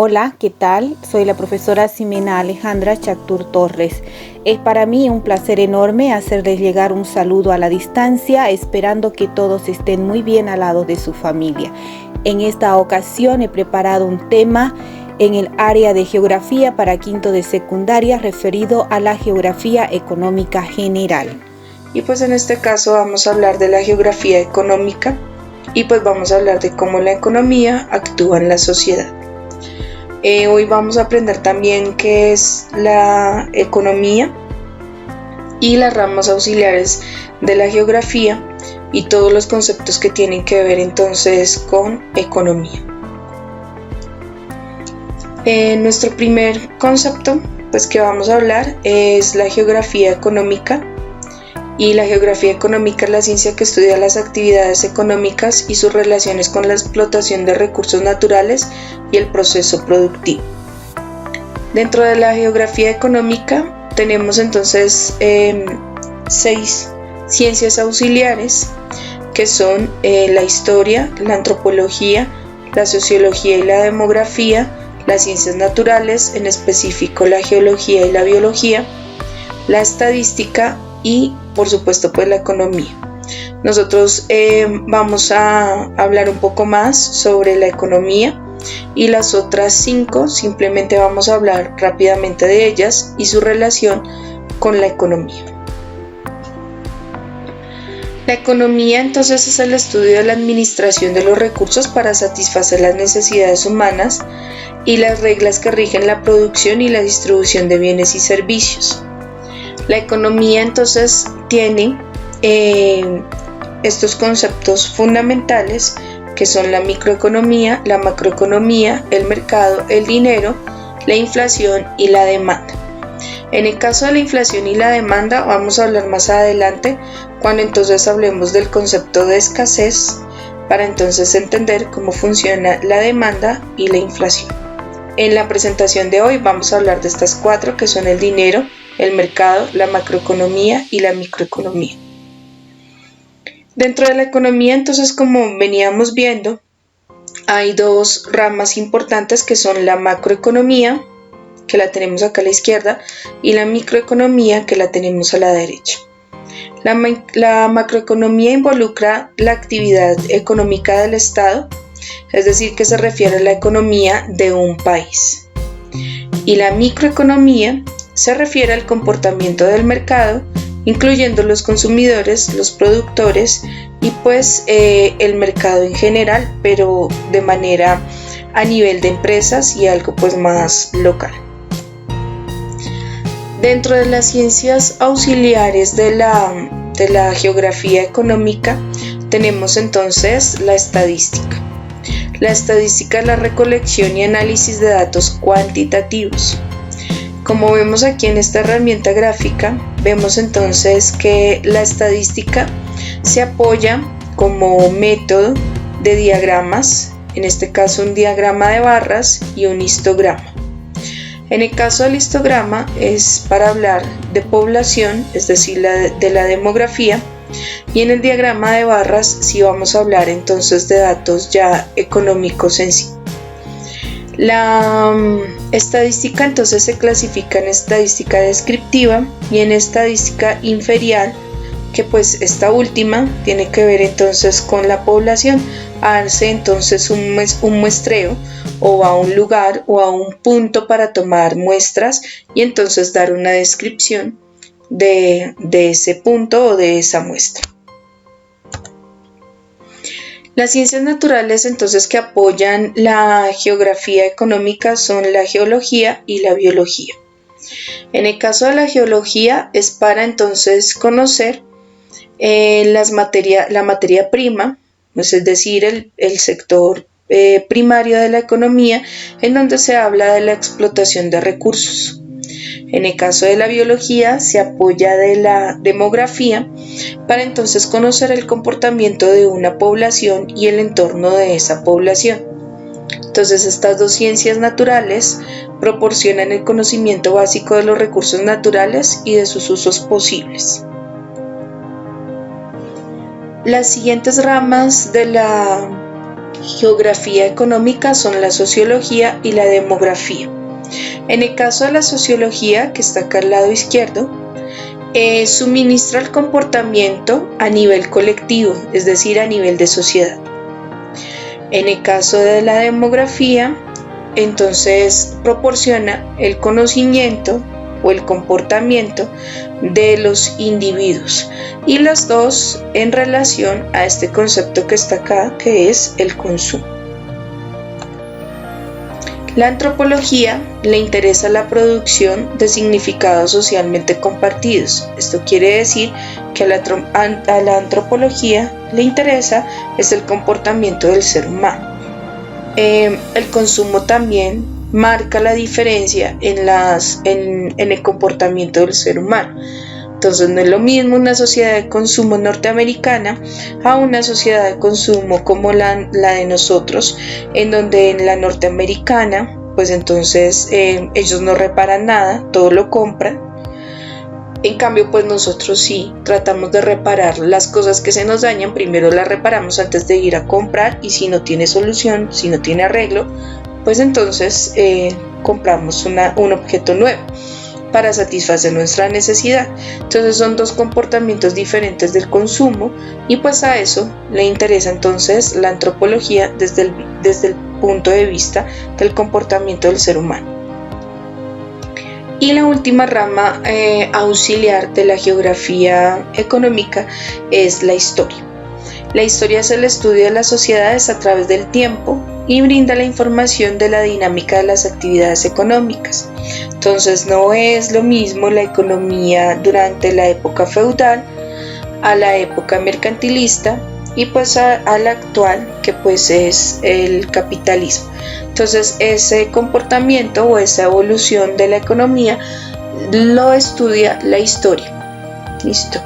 Hola, ¿qué tal? Soy la profesora Ximena Alejandra Chactur Torres. Es para mí un placer enorme hacerles llegar un saludo a la distancia, esperando que todos estén muy bien al lado de su familia. En esta ocasión he preparado un tema en el área de geografía para quinto de secundaria referido a la geografía económica general. Y pues en este caso vamos a hablar de la geografía económica y pues vamos a hablar de cómo la economía actúa en la sociedad. Hoy vamos a aprender también qué es la economía y las ramas auxiliares de la geografía y todos los conceptos que tienen que ver entonces con economía. Nuestro primer concepto pues que vamos a hablar es la geografía económica. Y la geografía económica es la ciencia que estudia las actividades económicas y sus relaciones con la explotación de recursos naturales y el proceso productivo. Dentro de la geografía económica tenemos entonces 6 ciencias auxiliares que son la historia, la antropología, la sociología y la demografía, las ciencias naturales, en específico la geología y la biología, la estadística y por supuesto pues la economía. Nosotros vamos a hablar un poco más sobre la economía y las otras 5 simplemente vamos a hablar rápidamente de ellas y su relación con la economía. La economía entonces es el estudio de la administración de los recursos para satisfacer las necesidades humanas y las reglas que rigen la producción y la distribución de bienes y servicios. La economía entonces tiene estos conceptos fundamentales que son la microeconomía, la macroeconomía, el mercado, el dinero, la inflación y la demanda. En el caso de la inflación y la demanda vamos a hablar más adelante cuando entonces hablemos del concepto de escasez para entonces entender cómo funciona la demanda y la inflación. En la presentación de hoy vamos a hablar de estas 4 que son el dinero, el mercado, la macroeconomía y la microeconomía. Dentro de la economía, entonces, como veníamos viendo, hay 2 ramas importantes que son la macroeconomía, que la tenemos acá a la izquierda, y la microeconomía, que la tenemos a la derecha. La macroeconomía involucra la actividad económica del Estado, es decir, que se refiere a la economía de un país. Y la microeconomía se refiere al comportamiento del mercado, incluyendo los consumidores, los productores y pues el mercado en general, pero de manera a nivel de empresas y algo pues más local. Dentro de las ciencias auxiliares de la geografía económica tenemos entonces la estadística. La estadística es la recolección y análisis de datos cuantitativos. Como vemos aquí en esta herramienta gráfica, vemos entonces que la estadística se apoya como método de diagramas, en este caso un diagrama de barras y un histograma. En el caso del histograma es para hablar de población, es decir, de la demografía, y en el diagrama de barras sí vamos a hablar entonces de datos ya económicos en sí. La estadística entonces se clasifica en estadística descriptiva y en estadística inferial, que pues esta última tiene que ver entonces con la población. Hace entonces un muestreo o va a un lugar o a un punto para tomar muestras y entonces dar una descripción de ese punto o de esa muestra. Las ciencias naturales entonces que apoyan la geografía económica son la geología y la biología. En el caso de la geología es para entonces conocer la materia prima, pues es decir, el sector primario de la economía en donde se habla de la explotación de recursos. En el caso de la biología se apoya de la demografía para entonces conocer el comportamiento de una población y el entorno de esa población. Entonces estas 2 ciencias naturales proporcionan el conocimiento básico de los recursos naturales y de sus usos posibles. Las siguientes ramas de la geografía económica son la sociología y la demografía. En el caso de la sociología, que está acá al lado izquierdo, suministra el comportamiento a nivel colectivo, es decir, a nivel de sociedad. En el caso de la demografía, entonces proporciona el conocimiento o el comportamiento de los individuos, y las dos en relación a este concepto que está acá, que es el consumo. La antropología le interesa la producción de significados socialmente compartidos. Esto quiere decir que a la antropología le interesa es el comportamiento del ser humano. El consumo también marca la diferencia en el comportamiento del ser humano. Entonces no es lo mismo una sociedad de consumo norteamericana a una sociedad de consumo como la de nosotros, en donde en la norteamericana, pues entonces ellos no reparan nada, todo lo compran. En cambio, pues nosotros sí tratamos de reparar las cosas que se nos dañan, primero las reparamos antes de ir a comprar, y si no tiene solución, si no tiene arreglo, pues entonces compramos un objeto nuevo para satisfacer nuestra necesidad. Entonces son dos comportamientos diferentes del consumo, y pues a eso le interesa entonces la antropología desde el punto de vista del comportamiento del ser humano. Y la última rama auxiliar de la geografía económica es la historia. La historia es el estudio de las sociedades a través del tiempo y brinda la información de la dinámica de las actividades económicas. Entonces no es lo mismo la economía durante la época feudal a la época mercantilista y pues a la actual, que pues es el capitalismo. Entonces ese comportamiento o esa evolución de la economía lo estudia la historia. Listo.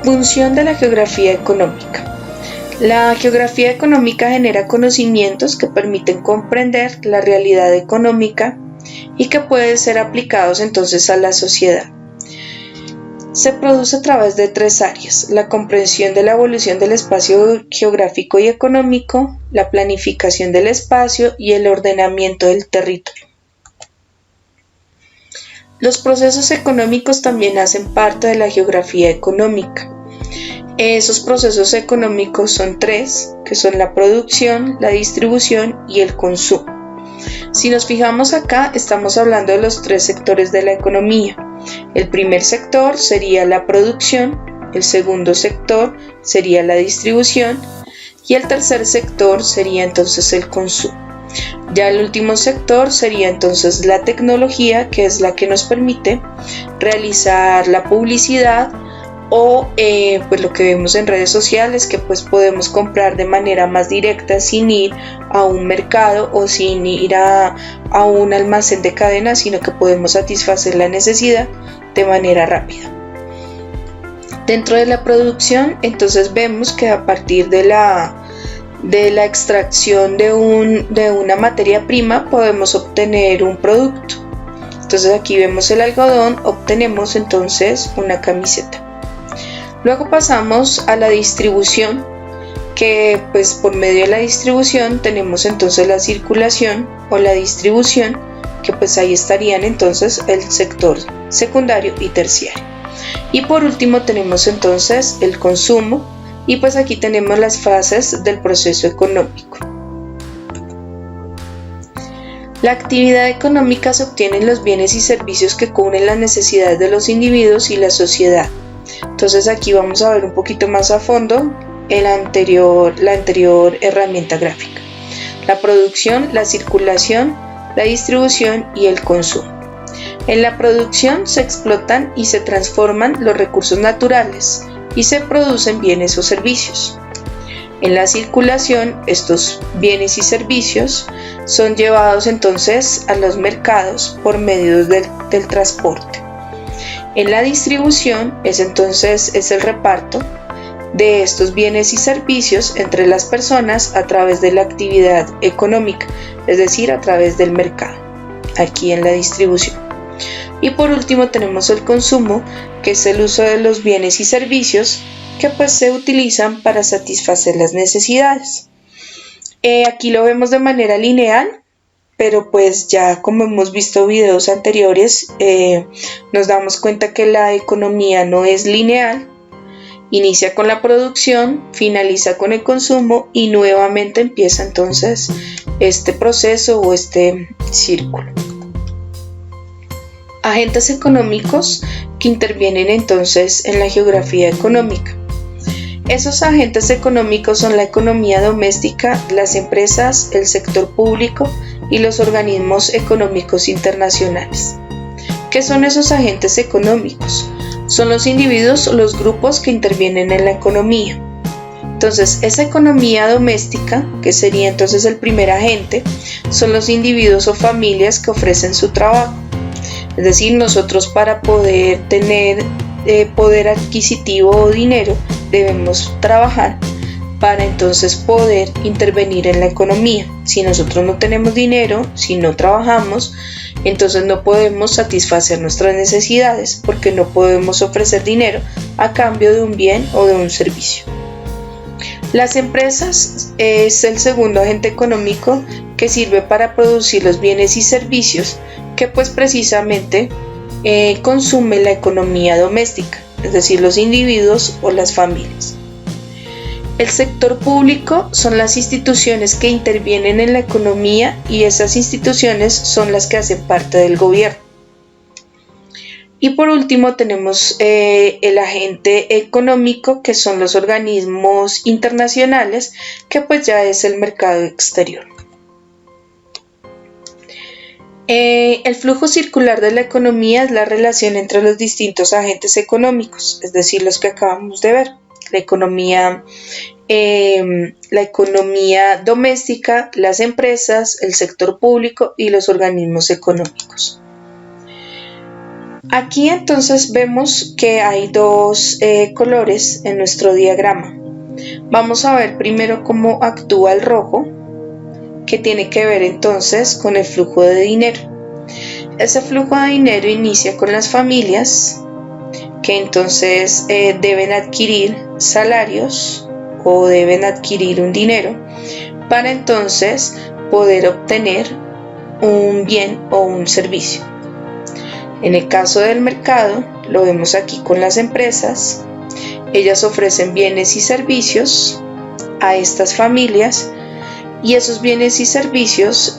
Función de la geografía económica. La geografía económica genera conocimientos que permiten comprender la realidad económica y que pueden ser aplicados entonces a la sociedad. Se produce a través de tres áreas: la comprensión de la evolución del espacio geográfico y económico, la planificación del espacio y el ordenamiento del territorio. Los procesos económicos también hacen parte de la geografía económica. Esos procesos económicos son tres, que son la producción, la distribución y el consumo. Si nos fijamos acá, estamos hablando de los tres sectores de la economía. El primer sector sería la producción, el segundo sector sería la distribución y el tercer sector sería entonces el consumo. Ya el último sector sería entonces la tecnología, que es la que nos permite realizar la publicidad o pues lo que vemos en redes sociales, que pues podemos comprar de manera más directa sin ir a un mercado o sin ir a un almacén de cadena, sino que podemos satisfacer la necesidad de manera rápida. Dentro de la producción, entonces vemos que a partir de la extracción de una materia prima podemos obtener un producto. Entonces aquí vemos el algodón, obtenemos entonces una camiseta. Luego pasamos a la distribución, que pues por medio de la distribución tenemos entonces la circulación o la distribución, que pues ahí estarían entonces el sector secundario y terciario. Y por último tenemos entonces el consumo, y pues aquí tenemos las fases del proceso económico. La actividad económica se obtiene en los bienes y servicios que cubren las necesidades de los individuos y la sociedad. Entonces aquí vamos a ver un poquito más a fondo la anterior herramienta gráfica. La producción, la circulación, la distribución y el consumo. En la producción se explotan y se transforman los recursos naturales y se producen bienes o servicios. En la circulación, estos bienes y servicios son llevados entonces a los mercados por medio del transporte. En la distribución es el reparto de estos bienes y servicios entre las personas a través de la actividad económica, es decir, a través del mercado, aquí en la distribución. Y por último tenemos el consumo, que es el uso de los bienes y servicios que pues se utilizan para satisfacer las necesidades. Aquí lo vemos de manera lineal, pero pues ya como hemos visto videos anteriores, nos damos cuenta que la economía no es lineal. Inicia con la producción, finaliza con el consumo y nuevamente empieza entonces este proceso o este círculo. Agentes económicos que intervienen entonces en la geografía económica. Esos agentes económicos son la economía doméstica, las empresas, el sector público y los organismos económicos internacionales. ¿Qué son esos agentes económicos? Son los individuos o los grupos que intervienen en la economía. Entonces, esa economía doméstica, que sería entonces el primer agente, son los individuos o familias que ofrecen su trabajo. Es decir, nosotros para poder tener poder adquisitivo o dinero, debemos trabajar para entonces poder intervenir en la economía. Si nosotros no tenemos dinero, si no trabajamos, entonces no podemos satisfacer nuestras necesidades porque no podemos ofrecer dinero a cambio de un bien o de un servicio. Las empresas es el segundo agente económico que sirve para producir los bienes y servicios que pues precisamente consume la economía doméstica, es decir, los individuos o las familias. El sector público son las instituciones que intervienen en la economía y esas instituciones son las que hacen parte del gobierno. Y por último tenemos el agente económico, que son los organismos internacionales, que pues ya es el mercado exterior. El flujo circular de la economía es la relación entre los distintos agentes económicos, es decir, los que acabamos de ver. La economía doméstica, las empresas, el sector público y los organismos económicos. Aquí entonces vemos que hay dos colores en nuestro diagrama. Vamos a ver primero cómo actúa el rojo, que tiene que ver entonces con el flujo de dinero. Ese flujo de dinero inicia con las familias, que entonces deben adquirir salarios o deben adquirir un dinero para entonces poder obtener un bien o un servicio. En el caso del mercado, lo vemos aquí con las empresas. Ellas ofrecen bienes y servicios a estas familias y esos bienes y servicios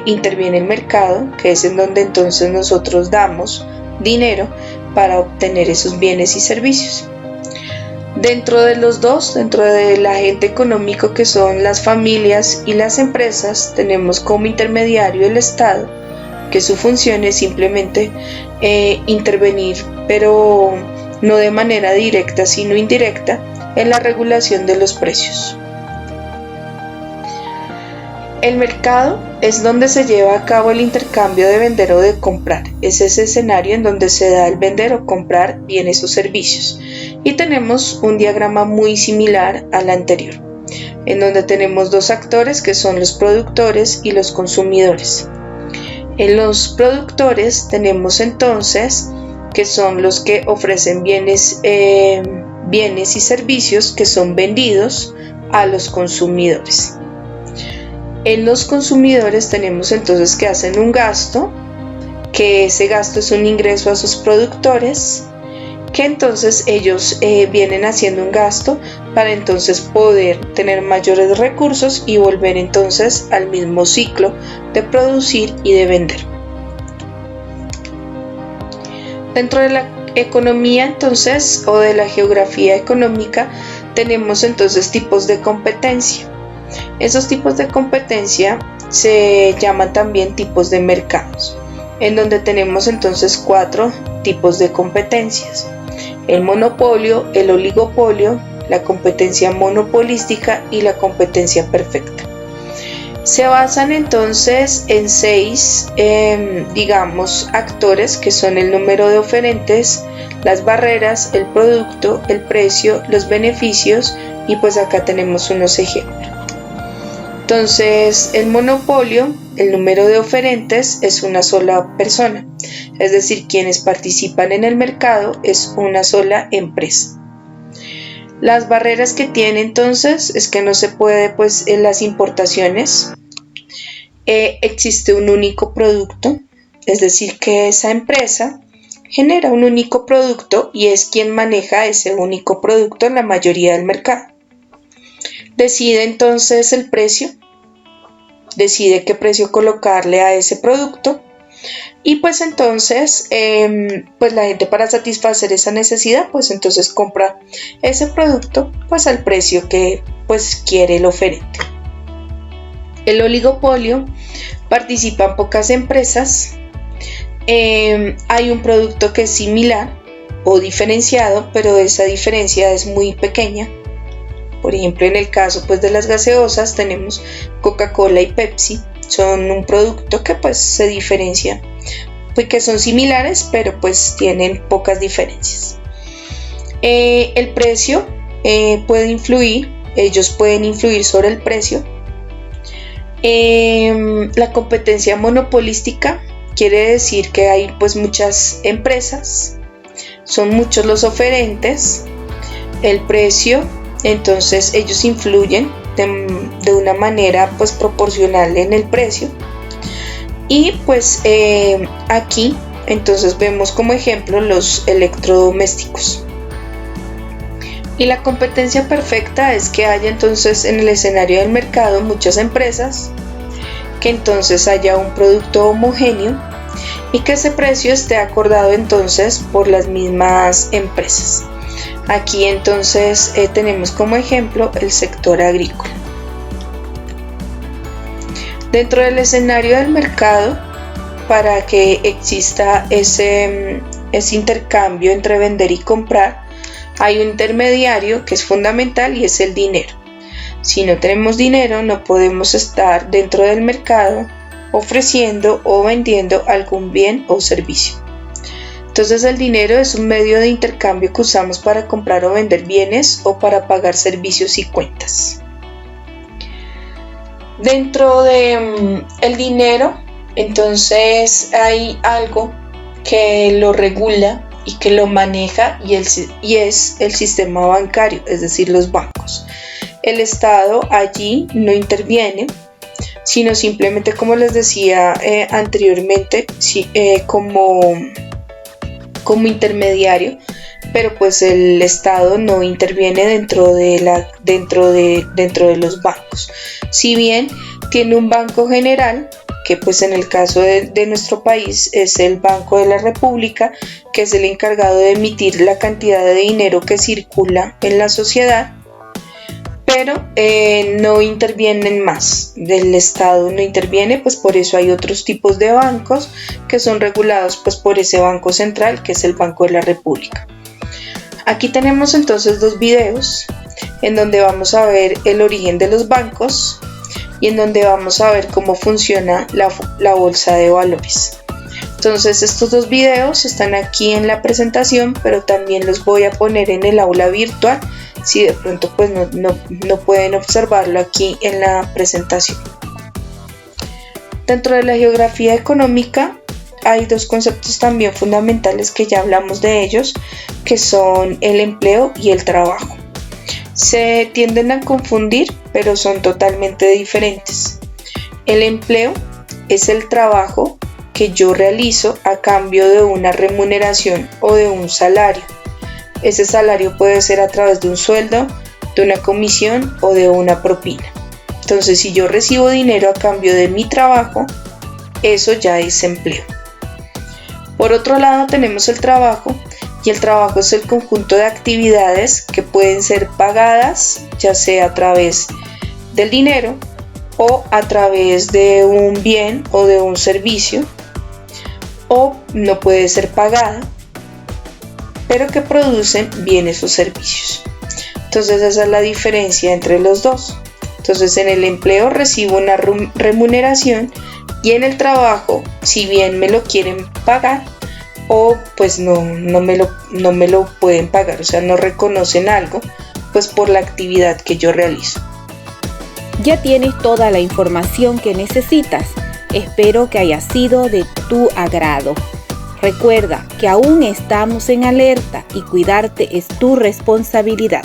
interviene el mercado, que es en donde entonces nosotros damos dinero para obtener esos bienes y servicios. Dentro de los dos, dentro del agente económico que son las familias y las empresas, tenemos como intermediario el Estado, que su función es simplemente intervenir, pero no de manera directa sino indirecta, en la regulación de los precios. El mercado es donde se lleva a cabo el intercambio de vender o de comprar. Es ese escenario en donde se da el vender o comprar bienes o servicios. Y tenemos un diagrama muy similar al anterior, en donde tenemos dos actores que son los productores y los consumidores. En los productores tenemos entonces que son los que ofrecen bienes y servicios que son vendidos a los consumidores. En los consumidores tenemos entonces que hacen un gasto, que ese gasto es un ingreso a sus productores, que entonces ellos vienen haciendo un gasto para entonces poder tener mayores recursos y volver entonces al mismo ciclo de producir y de vender. Dentro de la economía entonces o de la geografía económica tenemos entonces tipos de competencia. Esos tipos de competencia se llaman también tipos de mercados, en donde tenemos entonces 4 tipos de competencias: el monopolio, el oligopolio, la competencia monopolística y la competencia perfecta. Se basan entonces en 6 actores, que son el número de oferentes, las barreras, el producto, el precio, los beneficios, y pues acá tenemos unos ejemplos. Entonces, el monopolio, el número de oferentes es una sola persona, es decir, quienes participan en el mercado es una sola empresa. Las barreras que tiene entonces es que no se puede, pues en las importaciones existe un único producto, es decir, que esa empresa genera un único producto y es quien maneja ese único producto en la mayoría del mercado. Decide entonces el precio, decide qué precio colocarle a ese producto y pues entonces pues la gente, para satisfacer esa necesidad, pues entonces compra ese producto pues al precio que pues quiere el oferente. El oligopolio, participan pocas empresas, hay un producto que es similar o diferenciado, pero esa diferencia es muy pequeña. Por ejemplo, en el caso pues de las gaseosas tenemos Coca-Cola y Pepsi, son un producto que pues se diferencia, pues que son similares pero pues tienen pocas diferencias. El precio puede influir, ellos pueden influir sobre el precio. La competencia monopolística quiere decir que hay pues muchas empresas, son muchos los oferentes, el precio, entonces ellos influyen de una manera pues proporcional en el precio y pues aquí entonces vemos como ejemplo los electrodomésticos. Y la competencia perfecta es que haya entonces en el escenario del mercado muchas empresas, que entonces haya un producto homogéneo y que ese precio esté acordado entonces por las mismas empresas. Aquí entonces tenemos como ejemplo el sector agrícola. Dentro del escenario del mercado, para que exista ese intercambio entre vender y comprar, hay un intermediario que es fundamental y es el dinero. Si no tenemos dinero, no podemos estar dentro del mercado ofreciendo o vendiendo algún bien o servicio. Entonces el dinero es un medio de intercambio que usamos para comprar o vender bienes o para pagar servicios y cuentas. Dentro de el dinero, entonces hay algo que lo regula y que lo maneja y es el sistema bancario, es decir, los bancos. El Estado allí no interviene, sino simplemente, como les decía anteriormente, como intermediario, pero pues el Estado no interviene dentro de los bancos. Si bien tiene un banco general, que pues en el caso de nuestro país es el Banco de la República, que es el encargado de emitir la cantidad de dinero que circula en la sociedad, pero no intervienen más, del Estado no interviene, pues por eso hay otros tipos de bancos que son regulados pues por ese banco central, que es el Banco de la República. Aquí tenemos entonces dos videos en donde vamos a ver el origen de los bancos y en donde vamos a ver cómo funciona la bolsa de valores. Entonces estos dos videos están aquí en la presentación, pero también los voy a poner en el aula virtual si de pronto pues no pueden observarlo aquí en la presentación. Dentro de la geografía económica hay dos conceptos también fundamentales que ya hablamos de ellos, que son el empleo y el trabajo. Se tienden a confundir, pero son totalmente diferentes. El empleo es el trabajo que yo realizo a cambio de una remuneración o de un salario. Ese salario puede ser a través de un sueldo, de una comisión o de una propina. Entonces, si yo recibo dinero a cambio de mi trabajo, eso ya es empleo. Por otro lado, tenemos el trabajo, y el trabajo es el conjunto de actividades que pueden ser pagadas, ya sea a través del dinero o a través de un bien o de un servicio, o no puede ser pagada, pero que producen bienes o servicios. Entonces esa es la diferencia entre los dos. Entonces en el empleo recibo una remuneración y en el trabajo, si bien me lo quieren pagar o pues no me lo pueden pagar, o sea, no reconocen algo pues por la actividad que yo realizo. Ya tienes toda la información que necesitas. Espero que haya sido de tu agrado. Recuerda que aún estamos en alerta y cuidarte es tu responsabilidad.